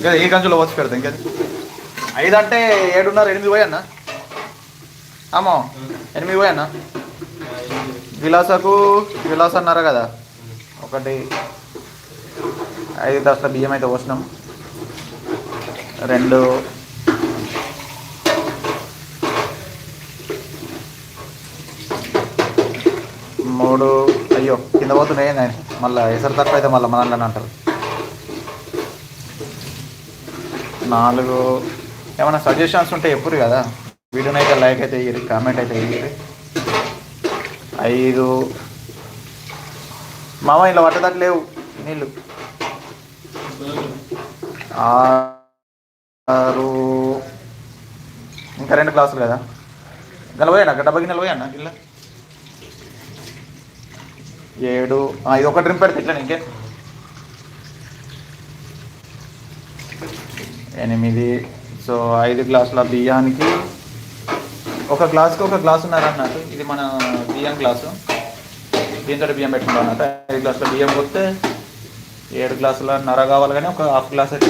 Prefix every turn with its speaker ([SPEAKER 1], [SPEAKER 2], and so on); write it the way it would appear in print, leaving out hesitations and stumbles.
[SPEAKER 1] ఇంకా ఏ గంజులో వచ్చి పెడతా ఇంకా 5 అంటే 7:30 8 పోయి అన్న అమ్మో 8 పోయి అన్న గిలాసన్నర కదా 1 5 దశల బియ్యం అయితే పోసినాం 2 3 అయ్యో కింద పోతున్నాయి ఏందని మళ్ళీ ఎసరు తక్కువ అయితే మళ్ళీ మనల్ని అంటారు 4 ఏమైనా సజెషన్స్ ఉంటే ఎప్పుడు కదా వీడియోని అయితే లైక్ అయితే ఇయ్యరు కామెంట్ అయితే ఇయ్యరు 5 మామ ఇలా పట్టదట్టు లేవు నీళ్ళు 6 ఇంకా 2 గ్లాసులు కదా గలపోయానా డబ్బా గిన్నెలు పోయానా గిల్ల 7 ఇది ఒక డ్రింక్ పెడితే ఇట్లా ఇంకే 8 సో 5 గ్లాసుల బియ్యానికి 1 గ్లాసుకి 1 గ్లాసున్నర అన్నట్టు ఇది మన బియ్యం గ్లాసు దీంతో బియ్యం పెట్టుకుంటాం అన్నట్టు 5 గ్లాసుల బియ్యం పోతే 7 గ్లాసుల నర కావాలి కానీ ఒక హాఫ్ గ్లాస్ అయితే